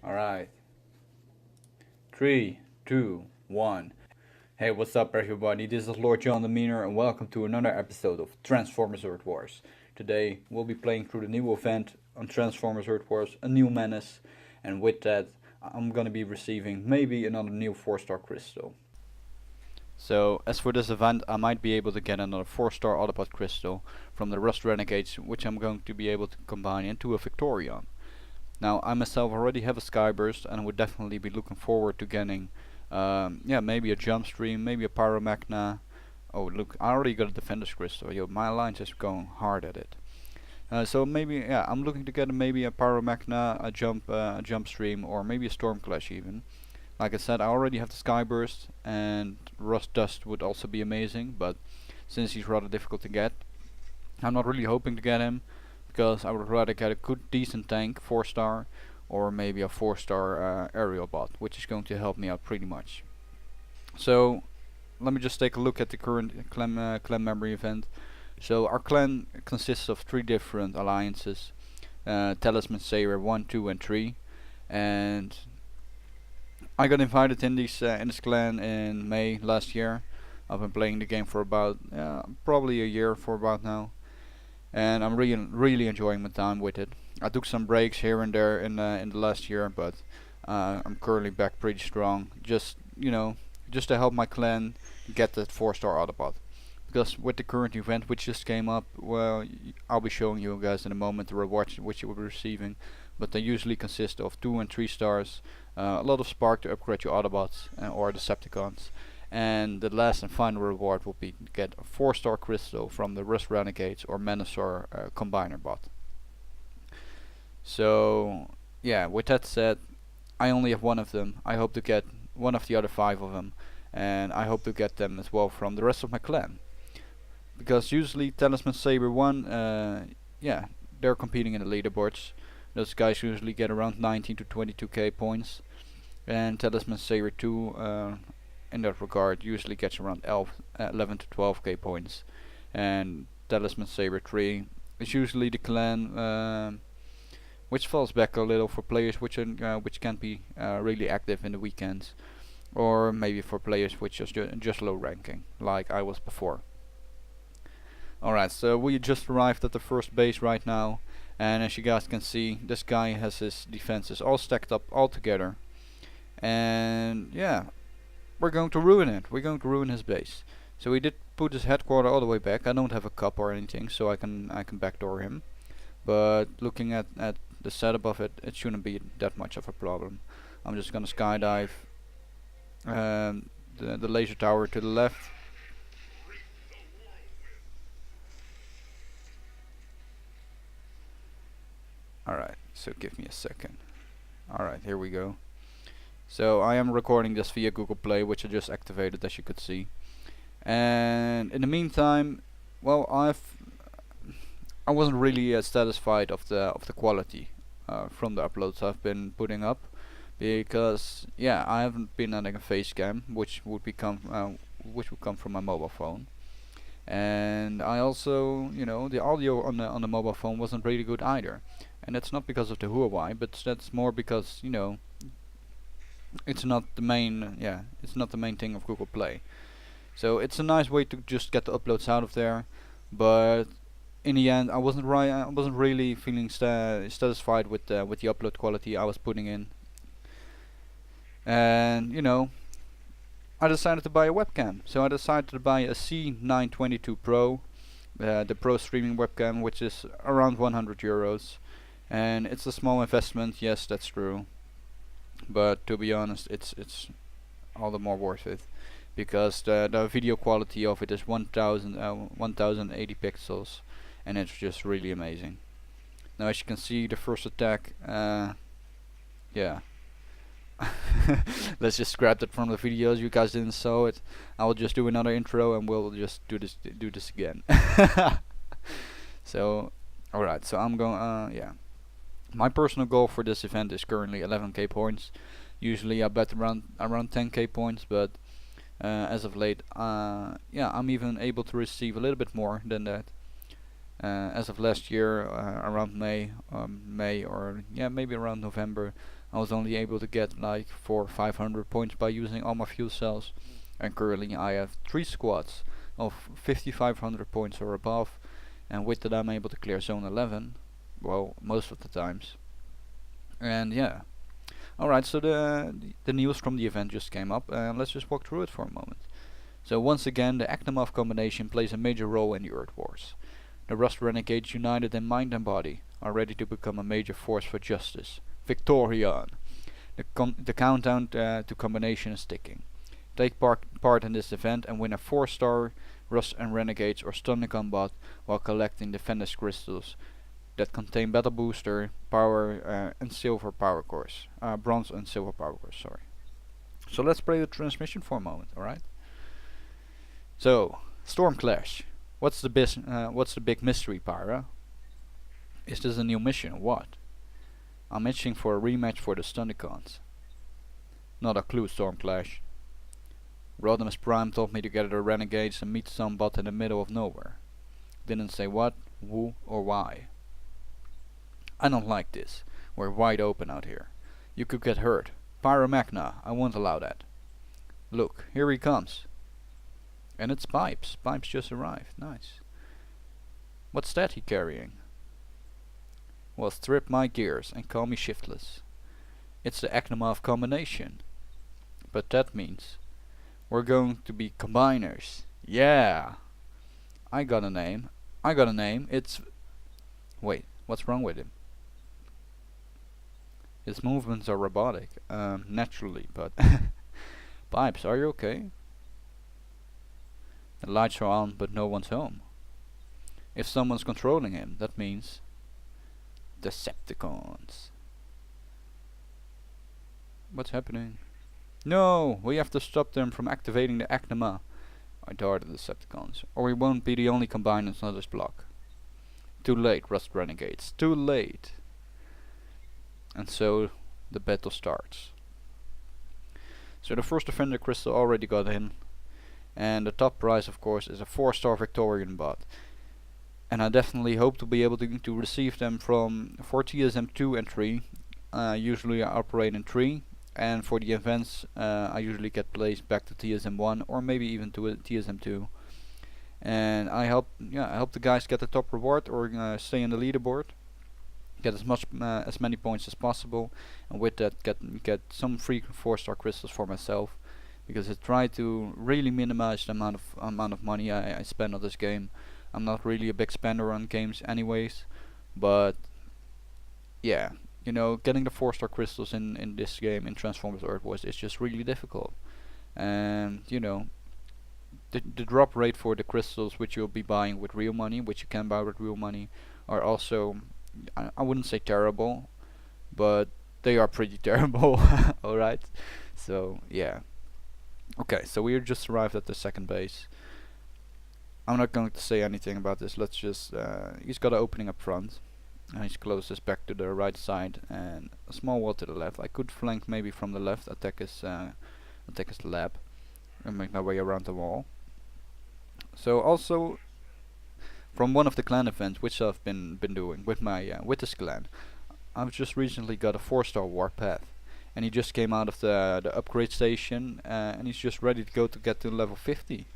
Alright. 3, 2, 1. Hey, what's up everybody? This is Lord John the Meaner and welcome to another episode of Transformers Earth Wars. Today we'll be playing through the new event on Transformers Earth Wars, a new Menace, and with that I'm gonna be receiving maybe another new 4-star crystal. So as for this event, I might be able to get another 4-star Autobot crystal from the Rust Renegades, which I'm going to be able to combine into a Victorion. Now I myself already have a Skyburst and would definitely be looking forward to getting maybe a jump stream, maybe a pyromachna. Oh look, I already got a defender's crystal. Yo, my alliance is going hard at it. So maybe I'm looking to get maybe a pyromachna, a jump stream, or maybe a storm clash even. Like I said, I already have the Skyburst, and Rust Dust would also be amazing, but since he's rather difficult to get, I'm not really hoping to get him, because I would rather get a good decent tank, 4-star, or maybe a 4-star aerial bot, which is going to help me out pretty much. So let me just take a look at the current clan memory event. So our clan consists of 3 different alliances, Talisman Saber 1, 2 and 3, and I got invited in this clan in May last year. I've been playing the game for about probably a year for about now, and I'm really enjoying my time with it. I took some breaks here and there in the last year, but I'm currently back pretty strong. Just just to help my clan get that 4-star Autobot. Because with the current event which just came up, well, I'll be showing you guys in a moment the rewards which you will be receiving, but they usually consist of 2 and 3 stars, a lot of spark to upgrade your Autobots or Decepticons, and the last and final reward will be to get a 4-star crystal from the Rust Renegades or Menace combiner bot. So yeah, with that said, I only have one of them. I hope to get one of the other 5 of them, and I hope to get them as well from the rest of my clan. Because usually Talisman Saber 1, they're competing in the leaderboards. Those guys usually get around 19 to 22k points, and Talisman Saber 2 in that regard usually gets around 11 to 12k points, and Talisman Saber 3 is usually the clan which falls back a little for players which can't be really active in the weekends, or maybe for players which are just low ranking like I was before. Alright, so we just arrived at the first base right now, and as you guys can see, this guy has his defenses all stacked up all together, and yeah, we're going to ruin it. We're going to ruin his base. So we did put his headquarter all the way back. I don't have a cup or anything, so I can backdoor him, but looking at the setup of it, it shouldn't be that much of a problem. I'm just gonna skydive the laser tower to the left. Alright, so give me a second. Alright, here we go. So I am recording this via Google Play, which I just activated, as you could see. And in the meantime, well, I wasn't really satisfied of the quality from the uploads I've been putting up, because yeah, I haven't been adding a face cam, which would come from my mobile phone. And I also, the audio on the mobile phone wasn't really good either. And that's not because of the Huawei, but that's more because it's not the main thing of Google Play. So it's a nice way to just get the uploads out of there, but in the end I wasn't really feeling satisfied with the upload quality I was putting in. And I decided to buy a webcam. So I decided to buy a C922 Pro, the Pro streaming webcam, which is around 100 euros. And it's a small investment, yes, that's true, but to be honest, it's all the more worth it, because the video quality of it is 1080 pixels, and it's just really amazing. Now as you can see, the first attack, yeah. Let's just scrap that from the videos. You guys didn't saw it. I will just do another intro and we'll just do this again. So alright, so I'm going my personal goal for this event is currently 11k points. Usually I bet around 10k points, but as of late, I'm even able to receive a little bit more than that. As of last year, around May or maybe around November, I was only able to get like 400 or 500 points by using all my fuel cells, and currently I have 3 squads of 5500 points or above, and with that I'm able to clear zone 11, well, most of the times. And yeah, alright, so the news from the event just came up, and let's just walk through it for a moment. So once again, the Aknomov combination plays a major role in the Earth Wars. The Rust Renegades, united in mind and body, are ready to become a major force for justice. Victorion! The countdown to combination is ticking. Take part in this event and win a 4-star Rust and Renegades or Stunning Combat while collecting the Menace crystals that contain Battle Booster, Power and Silver Power Cores. Bronze and Silver Power Cores, sorry. So let's play the transmission for a moment, alright? So, Storm Clash. What's the big mystery, Pyra? Is this a new mission or what? I'm itching for a rematch for the Stunnicons. Not a clue, Storm Clash. Rodimus Prime told me to gather the Renegades and meet some bot in the middle of nowhere. Didn't say what, who, or why. I don't like this. We're wide open out here. You could get hurt. Pyromachna, I won't allow that. Look, here he comes. And it's Pipes. Pipes just arrived. Nice. What's that he carrying? Well, strip my gears and call me shiftless. It's the Aknomov combination. But that means we're going to be combiners. Yeah! I got a name. It's... Wait, what's wrong with him? His movements are robotic. Naturally, but... Pipes, are you okay? The lights are on, but no one's home. If someone's controlling him, that means... Decepticons. What's happening? No! We have to stop them from activating the Aknoma. I dart the Decepticons. Or we won't be the only combiners on this block. Too late, Rust Renegades. Too late. And so the battle starts. So the first Defender Crystal already got in. And the top prize, of course, is a 4-star Victorion bot. And I definitely hope to be able to receive them for TSM 2 and 3. Usually I operate in 3. And for the events, I usually get placed back to TSM 1 or maybe even to TSM 2. And I help the guys get the top reward or stay in the leaderboard. Get as many points as possible, and with that get some free 4-star crystals for myself, because I try to really minimize the amount of money I spend on this game. I'm not really a big spender on games anyways, but yeah, you know, getting the 4-star crystals in this game, in Transformers Earth Wars, is just really difficult. And you know, the drop rate for the crystals, which you'll be buying with real money, which you can buy with real money, are also, I wouldn't say terrible, but they are pretty terrible. Alright, so yeah. Okay, so we just arrived at the second base. I'm not going to say anything about this. Let's just, he's got an opening up front. He's closest back to the right side and a small wall to the left. I could flank maybe from the left, attack his lab, and make my way around the wall. So also, from one of the clan events which I've been doing with my with this clan, I've just recently got a 4-star Warpath, and he just came out of the upgrade station, and he's just ready to get to level 50.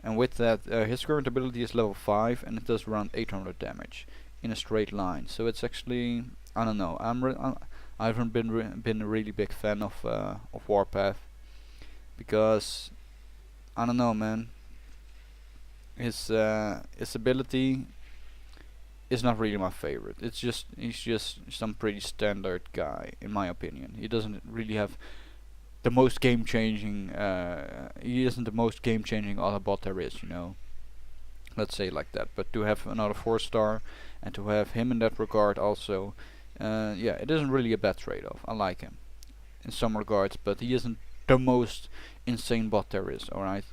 And with that, his current ability is level 5, and it does around 800 damage in a straight line. So it's actually, I don't know, I haven't been a really big fan of Warpath, because I don't know, man. His ability is not really my favorite. He's just some pretty standard guy, in my opinion. He doesn't really have the most game-changing. He isn't the most game-changing Autobot there is, you know. Let's say it like that. But to have another 4-star and to have him in that regard also, yeah, it isn't really a bad trade-off. I like him in some regards, but he isn't the most insane bot there is. All right.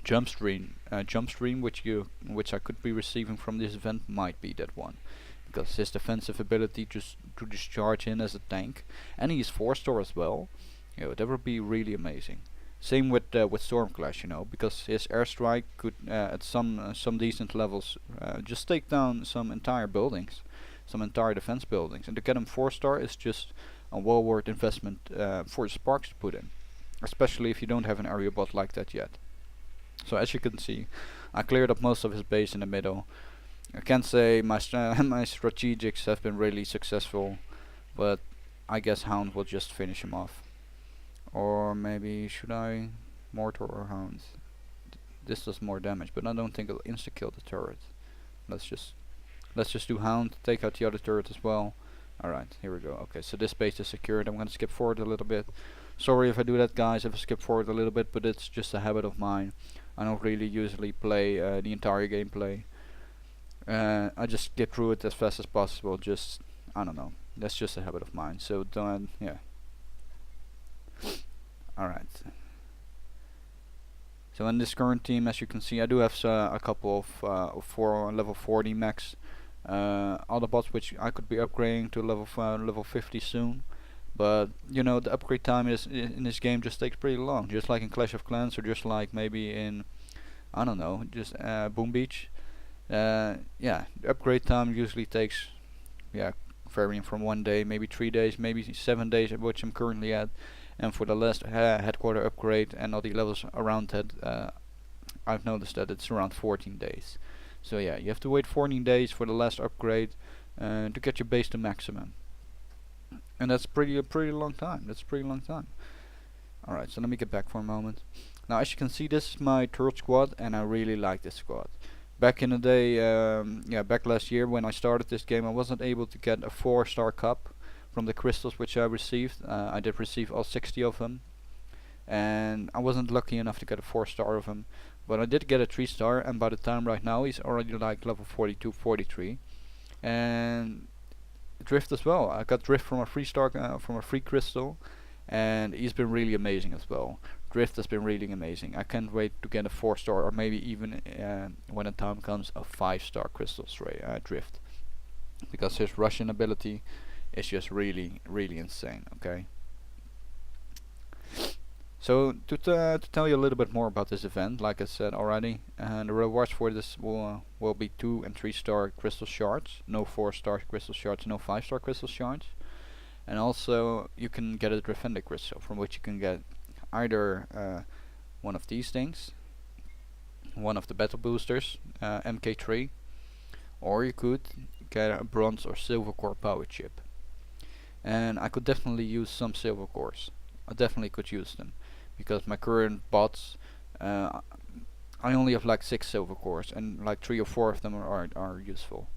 Jump stream, which I could be receiving from this event, might be that one, because his defensive ability just to discharge in as a tank, and he's 4-star as well. You know, that would be really amazing. Same with Storm Clash, you know, because his airstrike could at some decent levels just take down some entire buildings. some entire defense buildings, and to get them 4-star is just a well worth investment for the sparks to put in, especially if you don't have an area bot like that yet. So as you can see, I cleared up most of his base in the middle. I can't say my my strategics have been really successful, but I guess Hound will just finish him off. Or maybe should I Mortar or Hound? This does more damage, but I don't think it'll insta kill the turret. Let's just do Hound, take out the other turret as well. Alright, here we go. Okay, so this base is secured. I'm gonna skip forward a little bit. Sorry if I do that, guys, if I skip forward a little bit, but it's just a habit of mine. I don't really usually play the entire gameplay. I just skip through it as fast as possible. Just, I don't know. That's just a habit of mine. So don't, yeah. Alright. So in this current team, as you can see, I do have a couple of 4 level 40 max other bots which I could be upgrading to level 50 soon. But you know, the upgrade time is in this game just takes pretty long, just like in Clash of Clans, or just like maybe in, I don't know, just Boom Beach. Yeah, the upgrade time usually takes, yeah, varying from 1 day, maybe 3 days, maybe 7 days, at which I'm currently at. And for the last headquarter upgrade and all the levels around that, I've noticed that it's around 14 days. So yeah, you have to wait 14 days for the last upgrade to get your base to maximum. And that's a pretty long time. That's a pretty long time. Alright, so let me get back for a moment. Now as you can see, this is my third squad, and I really like this squad. Back in the day, yeah, back last year when I started this game, I wasn't able to get a 4-star cup from the crystals which I received. I did receive all 60 of them, and I wasn't lucky enough to get a 4-star of them. But I did get a 3-star, and by the time right now he's already like level 42, 43. And Drift as well. I got Drift from a 3-star, from a free crystal, and he's been really amazing as well. Drift has been really amazing. I can't wait to get a 4-star, or maybe even when the time comes, a 5-star crystal Drift, because his Russian ability is just really insane. Okay. So to tell you a little bit more about this event, like I said already, the rewards for this will be 2 and 3-star crystal shards, no 4-star crystal shards, no 5-star crystal shards, and also you can get a Defender crystal, from which you can get either one of these things, one of the battle boosters, MK3, or you could get a bronze or silver core power chip. And I could definitely use some silver cores. I definitely could use them, because my current bots, I only have like 6 silver cores, and like 3 or 4 of them are useful.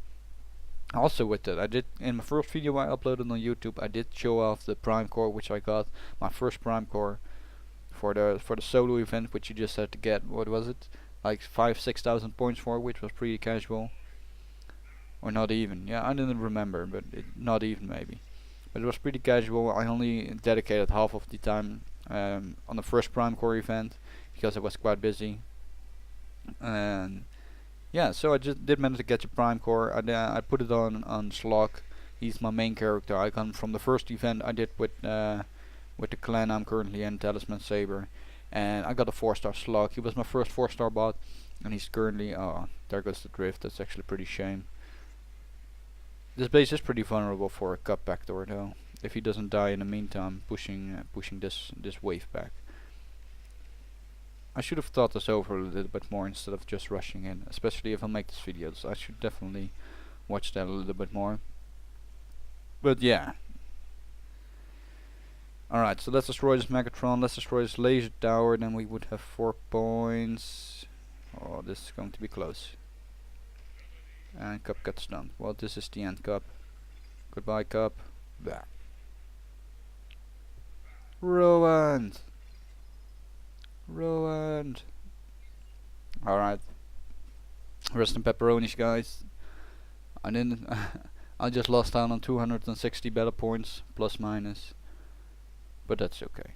Also with that, I did, in my first video I uploaded on YouTube, I did show off the prime core which I got, my first prime core for the solo event, which you just had to get, what was it, like 5,000-6,000 points for, which was pretty casual, or not even. Yeah, I didn't remember, but not even maybe. But it was pretty casual. I only dedicated half of the time on the first prime core event, because I was quite busy. And yeah, so I just did manage to get the prime core. I put it on Slog. He's my main character icon from the first event I did with the clan I'm currently in, Talisman Saber, and I got a 4-star Slug. He was my first 4-star bot, and he's currently, oh, there goes the Drift. That's actually pretty shame. This base is pretty vulnerable for a cup backdoor though, if he doesn't die in the meantime, pushing this wave back. I should have thought this over a little bit more instead of just rushing in, especially if I make this video, so I should definitely watch that a little bit more. But yeah. Alright, so let's destroy this Megatron, let's destroy this laser tower, then we would have 4 points. Oh, this is going to be close. And Cup got stunned. Well, this is the end, Cup. Goodbye, Cup. Blah. Ruined! Ruined! Alright. Rest in pepperonis, guys. I didn't... I just lost out on 260 battle points, plus minus. But that's okay.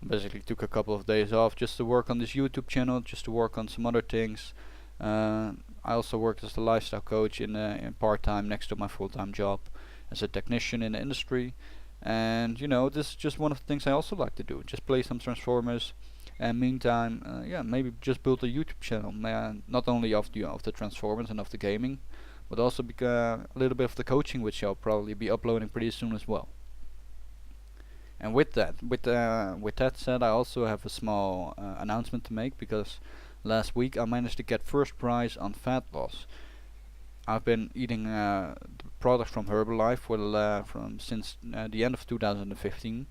Basically took a couple of days off just to work on this YouTube channel, just to work on some other things. I also worked as a lifestyle coach in part-time next to my full-time job as a technician in the industry, and you know, this is just one of the things I also like to do, just play some Transformers And meantime, yeah, maybe just build a YouTube channel, man. Not only of the Transformers and of the gaming, but also a little bit of the coaching, which I'll probably be uploading pretty soon as well. And with that said, I also have a small announcement to make, because last week I managed to get first prize on fat loss. I've been eating products from Herbalife from since the end of 2015,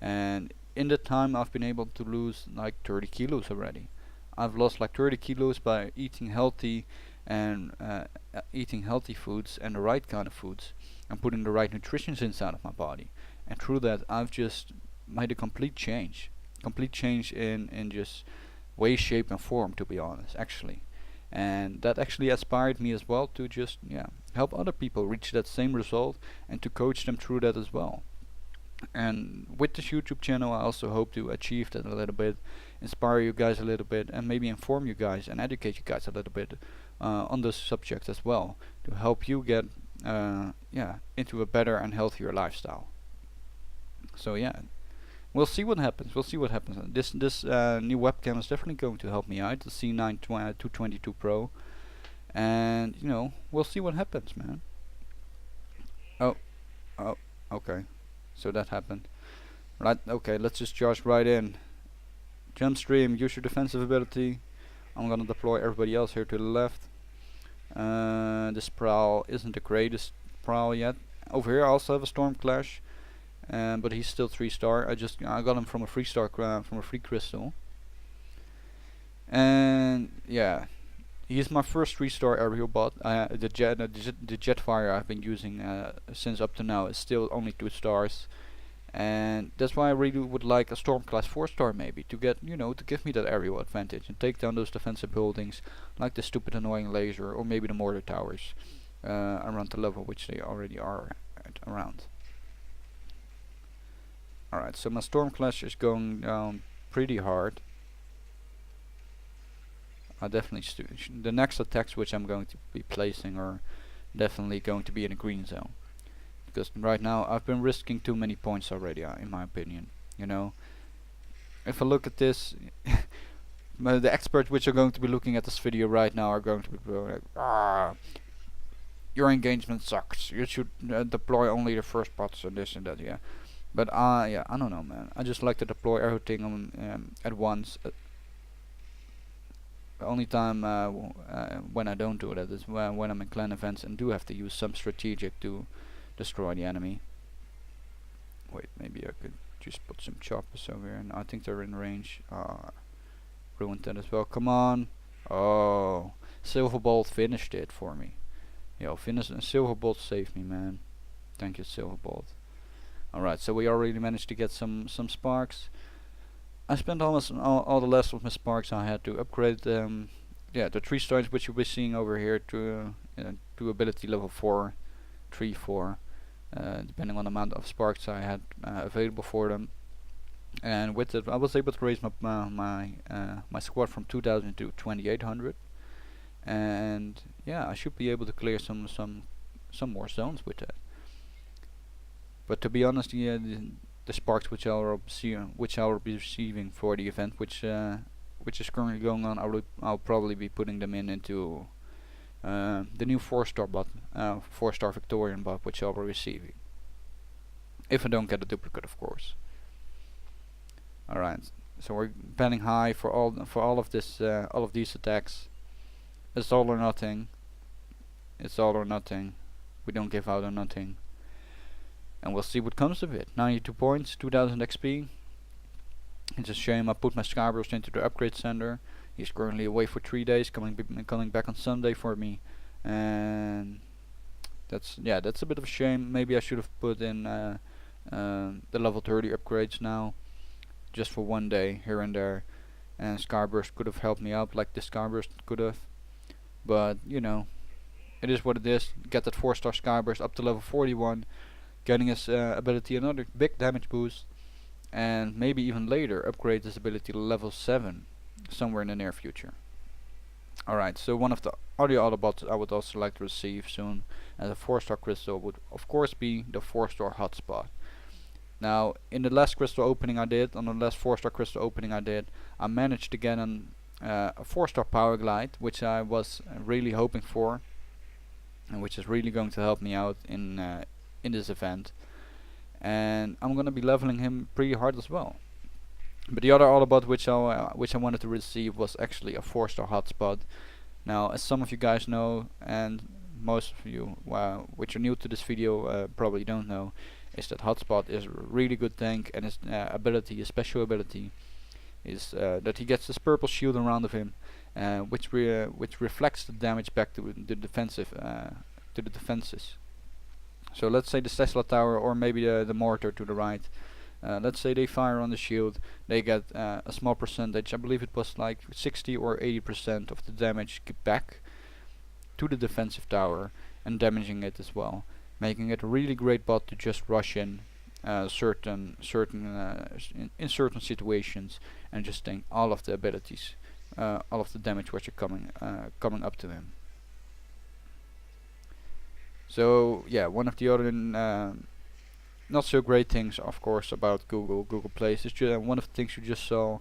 and in that time I've been able to lose like 30 kilos already. I've lost like 30 kilos by eating healthy and eating healthy foods and the right kind of foods and putting the right nutritions inside of my body. And through that, I've just made a complete change in just way, shape, and form. To be honest, actually, and that actually inspired me as well to just help other people reach that same result and to coach them through that as well. And with this YouTube channel, I also hope to achieve that a little bit, inspire you guys a little bit, and maybe inform you guys and educate you guys a little bit on this subject as well, to help you get into a better and healthier lifestyle. So yeah, we'll see what happens. We'll see what happens. This new webcam is definitely going to help me out, the C922 Pro, and we'll see what happens, man. Oh, oh, okay. So that happened. Right, okay, let's just charge right in. Jump stream, use your defensive ability. I'm gonna deploy everybody else here to the left. This prowl isn't the greatest prowl yet. Over here I also have a Storm Clash, but he's still 3-star. I got him from a free crystal. And yeah, he's my first 3-star aerial bot. The Jetfire I've been using since up to now is still only 2 stars, and that's why I really would like a Storm Class 4-star maybe, to get to give me that aerial advantage and take down those defensive buildings like the stupid annoying laser or maybe the mortar towers around the level which they already are at around. Alright, so my Storm Clash is going down pretty hard. I definitely the next attacks which I'm going to be placing are definitely going to be in a green zone, because right now I've been risking too many points already, in my opinion. If I look at this, the experts which are going to be looking at this video right now are going to be like, your engagement sucks. You should deploy only the first bots and this and that. Yeah, but yeah, I don't know, man. I just like to deploy everything at once. The only time when I don't do that is when I'm in clan events and do have to use some strategic to destroy the enemy. Wait, maybe I could just put some choppers over here, and I think they're in range. Ruined that as well. Come on! Oh, Silverbolt finished it for me. Yo, Silverbolt saved me, man. Thank you, Silverbolt. Alright, so we already managed to get some sparks. I spent almost all the last of my sparks I had to upgrade the 3 stars which you'll be seeing over here to ability level 4, 3, 4, depending on the amount of sparks I had available for them. And with it, I was able to raise my squad from 2,000 to 2,800, and yeah, I should be able to clear some more zones with that. But to be honest, yeah, the sparks which I will be receiving for the event, which is currently going on, I'll probably be putting them into the new 4-star bot, 4-star Victorion bot, which I'll be receiving. If I don't get a duplicate, of course. Alright, so we're betting high for all of these attacks. It's all or nothing. It's all or nothing. We don't give out on nothing. And we'll see what comes of it. 92 points, 2000 XP. It's a shame I put my Skyburst into the upgrade center. He's currently away for 3 days, coming back on Sunday for me. And that's a bit of a shame. Maybe I should have put in the level 30 upgrades now, just for 1 day here and there. And Skyburst could have helped me out like the Skyburst could have. But it is what it is. Get that 4-star Skyburst up to level 41. Getting his ability another big damage boost, and maybe even later upgrade his ability to level 7 somewhere in the near future. Alright, so one of the other Autobots I would also like to receive soon as a 4-star crystal would of course be the 4-star hotspot. Now, in the last crystal opening I did, on the last 4-star crystal opening I did, I managed to get a 4-star power glide, which I was really hoping for, and which is really going to help me out in this event. And I'm gonna be leveling him pretty hard as well. But the other Autobot which I wanted to receive was actually a 4-star hotspot. Now, as some of you guys know, and most of you which are new to this video probably don't know, is that hotspot is a really good tank, and his ability, his special ability, is that he gets this purple shield around of him, which reflects the damage back to the defensive to the defenses. So let's say the Tesla tower, or maybe the mortar to the right. Let's say they fire on the shield, they get a small percentage, I believe it was like 60 or 80% of the damage back to the defensive tower, and damaging it as well, making it a really great bot to just rush in certain situations, and just take all of the abilities, all of the damage which are coming up to him. So yeah, one of the other not so great things, of course, about Google Play is just one of the things you just saw,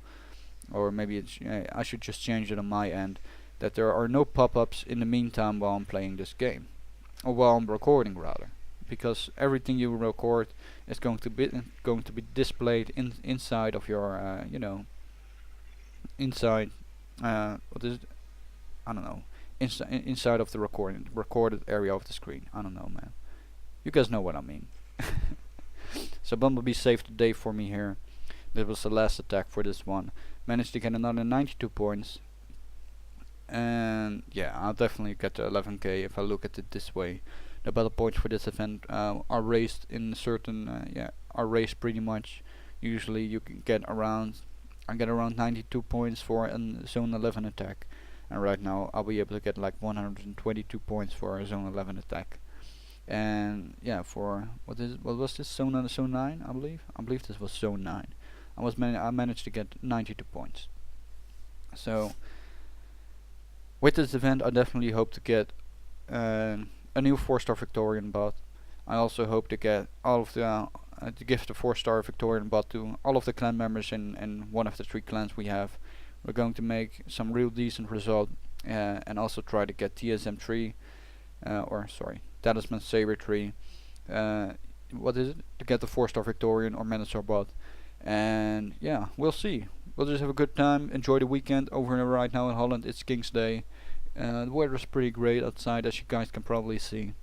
or maybe it's I should just change it on my end, that there are no pop-ups in the meantime while I'm playing this game, or while I'm recording rather, because everything you record is going to be displayed inside of your inside what is it? I don't know, inside of the recorded area of the screen. I don't know, man. You guys know what I mean. So Bumblebee saved the day for me here. That was the last attack for this one. Managed to get another 92 points. And yeah, I'll definitely get to 11k if I look at it this way. The battle points for this event are raised in certain are raised pretty much. Usually you can get around 92 points for a zone 11 attack, and right now I'll be able to get like 122 points for a zone 11 attack. And yeah, for what was this, zone 9? I believe this was zone 9. I managed to get 92 points. So with this event I definitely hope to get a new 4-star Victorion bot. I also hope to get all of the to give the 4-star Victorion bot to all of the clan members in one of the 3 clans we have. We're going to make some real decent result, and also try to get TSM3 Talisman Saber 3, what is it, to get the 4-star Victorion or Menace bot. And yeah, we'll see. We'll just have a good time, enjoy the weekend over right now in Holland. It's Kingsday. The weather is pretty great outside, as you guys can probably see.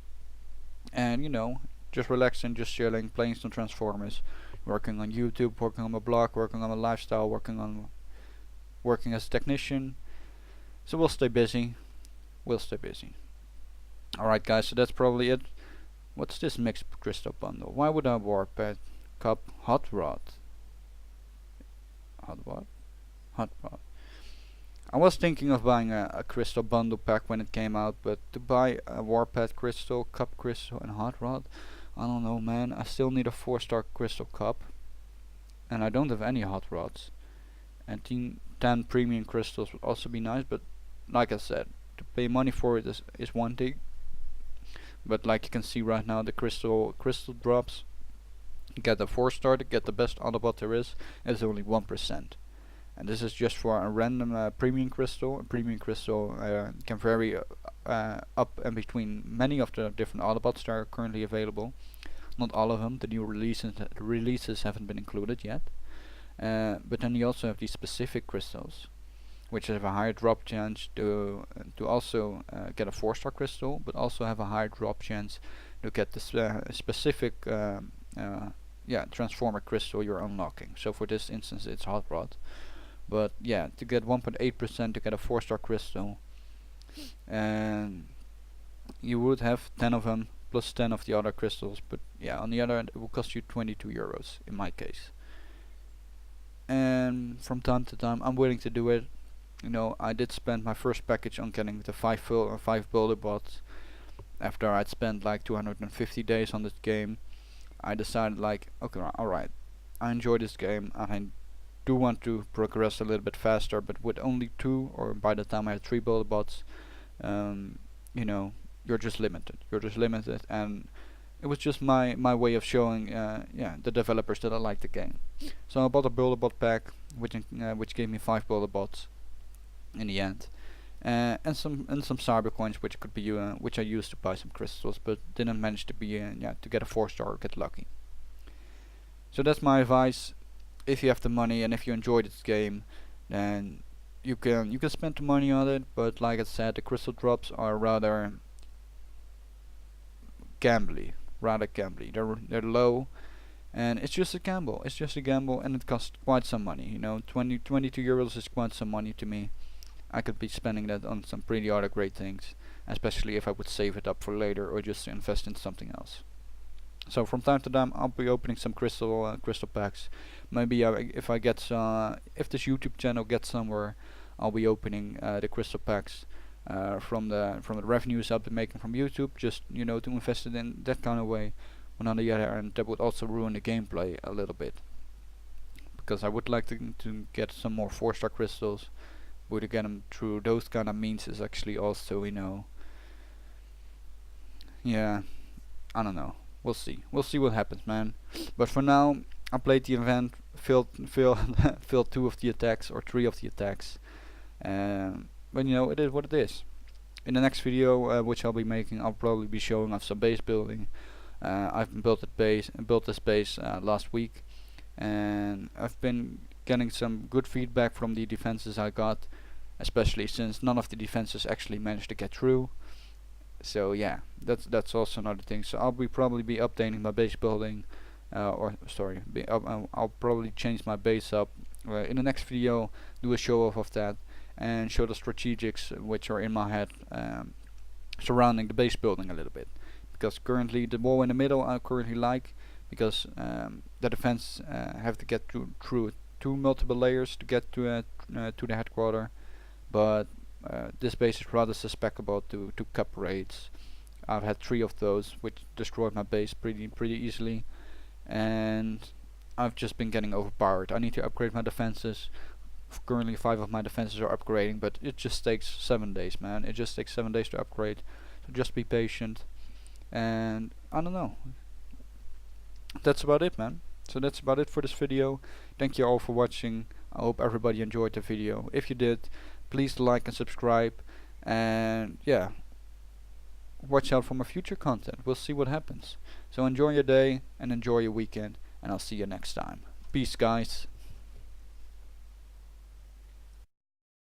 And just relaxing, just chilling, playing some Transformers, working on YouTube, working on my blog, working on my lifestyle, working as a technician. So we'll stay busy. Alright guys, so that's probably it. What's this mixed crystal bundle? Why would I Warpath Cup Hot Rod? Hot Rod. I was thinking of buying a crystal bundle pack when it came out, but to buy a Warpath crystal, Cup crystal and Hot Rod, I don't know, man. I still need a 4-star crystal cup, and I don't have any Hot Rods. And 10 premium crystals would also be nice, but like I said, to pay money for it is one thing. But like you can see right now, the crystal drops. Get a 4-star to get the best Autobot there is only 1%. And this is just for a random premium crystal. A premium crystal can vary up and between many of the different Autobots that are currently available. Not all of them. The new releases haven't been included yet. But then you also have these specific crystals, which have a higher drop chance to also get a 4-star crystal, but also have a higher drop chance to get this specific Transformer crystal you're unlocking. So for this instance it's Hot Rod. But yeah, to get 1.8% to get a 4-star crystal, and you would have 10 of them plus 10 of the other crystals, but yeah, on the other end it will cost you 22 euros in my case. And from time to time I'm willing to do it. I did spend my first package on getting the 5 builder bots. After I'd spent like 250 days on this game, I decided like, okay, alright, I enjoy this game and I do want to progress a little bit faster, but with only 2, or by the time I had 3 builder bots, you're just limited. And it was just my way of showing yeah, the developers that I like the game. So I bought a builder bot pack, which gave me 5 builder bots in the end, and some cyber coins, which could be which I used to buy some crystals, but didn't manage to be yeah, to get a 4-star or get lucky. So that's my advice. If you have the money and if you enjoy this game, then you can spend the money on it. But like I said, the crystal drops are rather gambly, They're low, and it's just a gamble. It's just a gamble, and it costs quite some money. You know, 22 euros is quite some money to me. I could be spending that on some pretty other great things, especially if I would save it up for later or just invest in something else. So from time to time, I'll be opening some crystal packs. Maybe if I get if this YouTube channel gets somewhere, I'll be opening the crystal packs from the revenues I'll be making from YouTube. Just, you know, to invest it in that kind of way. But on the other hand, that would also ruin the gameplay a little bit, because I would like to get some more 4-star crystals. But to get them through those kind of means is actually also, you know, yeah, I don't know. We'll see. We'll see what happens, man. But for now, I played the event, filled filled 2 of the attacks or 3 of the attacks. But you know, it is what it is. In the next video, which I'll be making, I'll probably be showing off some base building. I've built this base last week, and I've been getting some good feedback from the defenses I got, especially since none of the defenses actually managed to get through. So yeah, that's also another thing. So I'll probably be updating my base building, I'll probably change my base up in the next video. Do a show off of that and show the strategics which are in my head surrounding the base building a little bit. Because currently the wall in the middle I currently like, because the defense have to get through 2 multiple layers to get to the headquarter, but this base is rather susceptible to cup raids. I've had 3 of those which destroyed my base pretty easily, and I've just been getting overpowered. I need to upgrade my defenses. Currently 5 of my defenses are upgrading, but it just takes 7 days, man. It just takes 7 days to upgrade, so just be patient. And I don't know, that's about it, man. So that's about it for this video. Thank you all for watching. I hope everybody enjoyed the video. If you did, please like and subscribe, and yeah, watch out for my future content. We'll see what happens. So enjoy your day and enjoy your weekend, and I'll see you next time. Peace, guys.